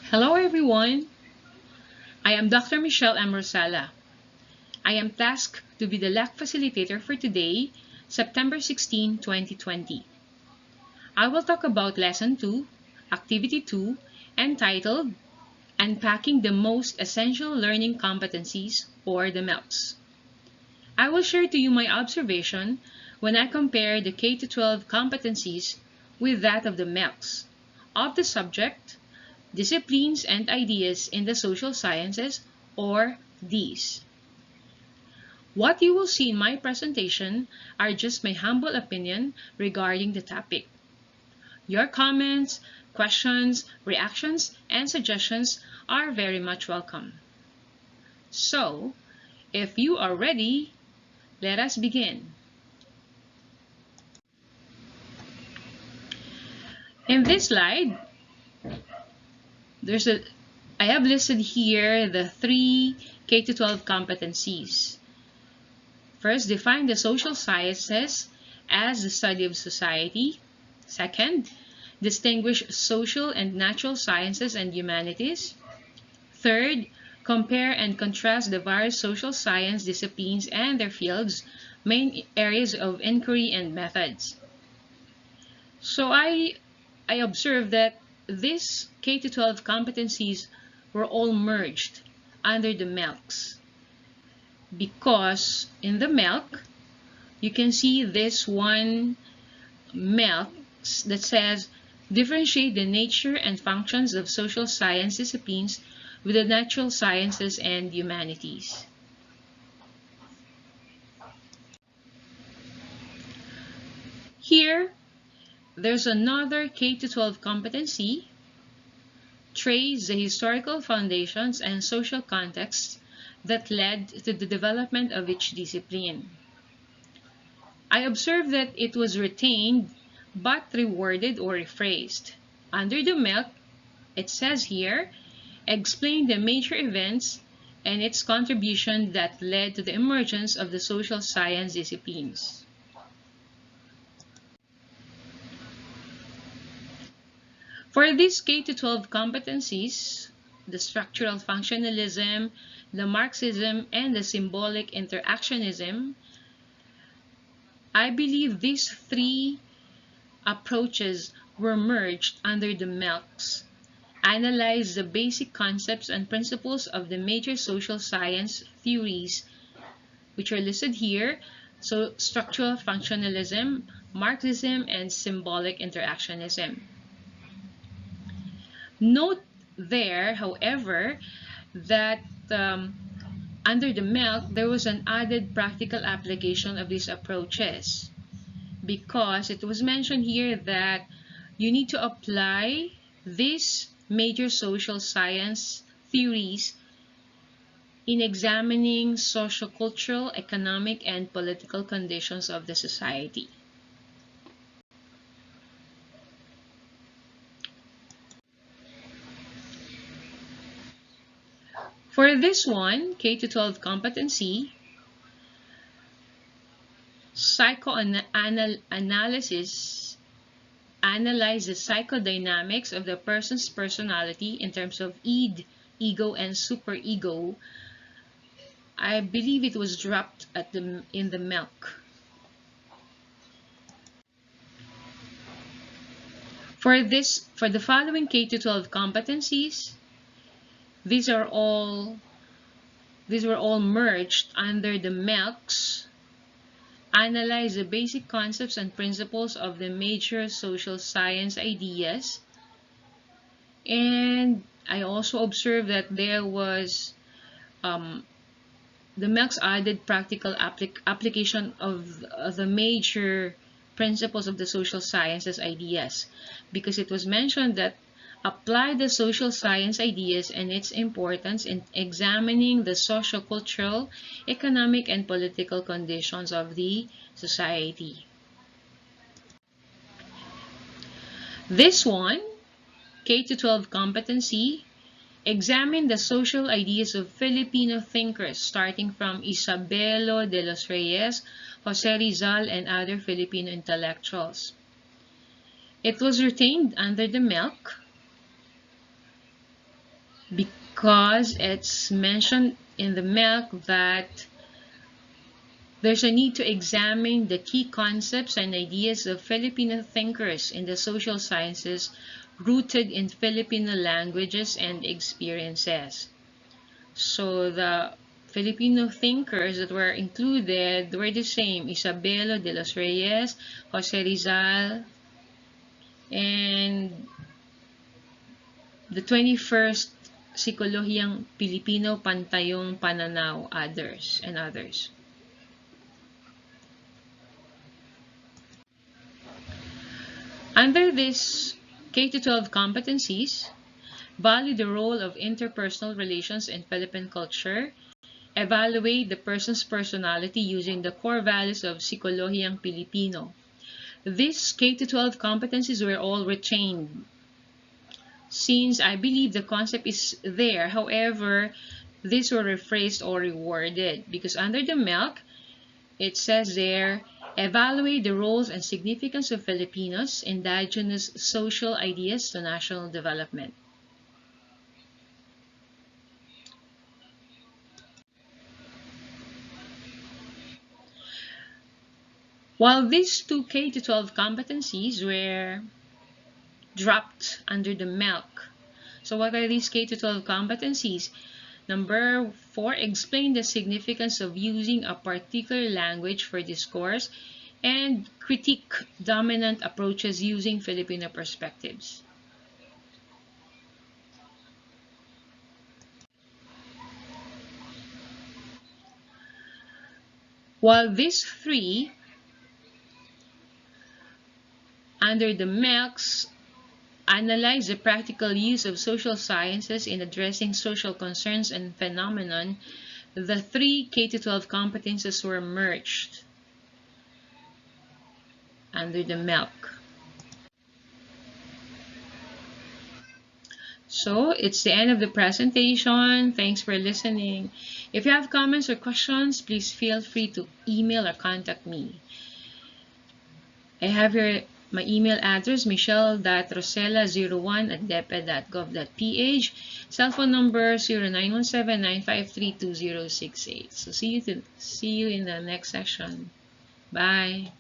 Hello everyone, I am Dr. Michelle M. Rosala. I am tasked to be the LAC facilitator for today, September 16, 2020. I will talk about Lesson 2, Activity 2, entitled Unpacking the Most Essential Learning Competencies, or the MELCs. I will share to you my observation when I compare the K-12 competencies with that of the MELCs of the subject, disciplines and ideas in the social sciences, or these. What you will see in my presentation are just my humble opinion regarding the topic. Your comments, questions, reactions, and suggestions are very much welcome. So, if you are ready, let us begin. In this slide, I have listed here the 3 K-12 competencies. First, define the social sciences as the study of society. Second, distinguish social and natural sciences and humanities. Third, compare and contrast the various social science disciplines and their fields, main areas of inquiry and methods. So I observed that these K-12 competencies were all merged under the MELCs, because in the MELC you can see this one MELC that says differentiate the nature and functions of social science disciplines with the natural sciences and humanities. Here there's another K-12 competency, trace the historical foundations and social contexts that led to the development of each discipline. I observed that it was retained but reworded or rephrased. Under the MELC, it says here, explain the major events and its contribution that led to the emergence of the social science disciplines. For these K-12 competencies, the structural functionalism, the Marxism, and the symbolic interactionism, I believe these 3 approaches were merged under the MELCs. Analyze the basic concepts and principles of the major social science theories, which are listed here. So, structural functionalism, Marxism, and symbolic interactionism. Note there, however, that under the MELC, there was an added practical application of these approaches, because it was mentioned here that you need to apply these major social science theories in examining sociocultural, economic, and political conditions of the society. For this one, K-12 competency, psychoanalysis, analyze the psychodynamics of the person's personality in terms of id, ego, and superego. I believe it was dropped in the MELC. For the following K-12 competencies, these were all merged under the MELCs. Analyze the basic concepts and principles of the major social science ideas. And I also observed that there was the MELCs added practical application of the major principles of the social sciences ideas, because it was mentioned that apply the social science ideas and its importance in examining the sociocultural, economic, and political conditions of the society. This one, K-12 competency, examine the social ideas of Filipino thinkers starting from Isabelo de los Reyes, Jose Rizal, and other Filipino intellectuals. It was retained under the MELC. because it's mentioned in the MELC that there's a need to examine the key concepts and ideas of Filipino thinkers in the social sciences rooted in Filipino languages and experiences. So the Filipino thinkers that were included were the same: Isabelo de los Reyes, Jose Rizal, and the 21st Psikolohiyang Pilipino Pantayong Pananaw, others. Under this K-12 competencies, value the role of interpersonal relations in Philippine culture, evaluate the person's personality using the core values of Psikolohiyang Pilipino. These K-12 competencies were all retained, since I believe the concept is there. However, these were rephrased or reworded because under the MELC, it says there, evaluate the roles and significance of Filipinos' indigenous social ideas to national development. While these two K-12 competencies were dropped under the MELC. So what are these K-12 competencies? Number 4, explain the significance of using a particular language for discourse and critique dominant approaches using Filipino perspectives. While these three under the MELCs analyze the practical use of social sciences in addressing social concerns and phenomenon, the three K-12 competencies were merged under the MELC. So it's the end of the presentation. Thanks for listening. If you have comments or questions, please feel free to email or contact me. I have here my email address, michelle.rosella01@depe.gov.ph, cell phone number 0917-953-2068. So see you in the next session. Bye.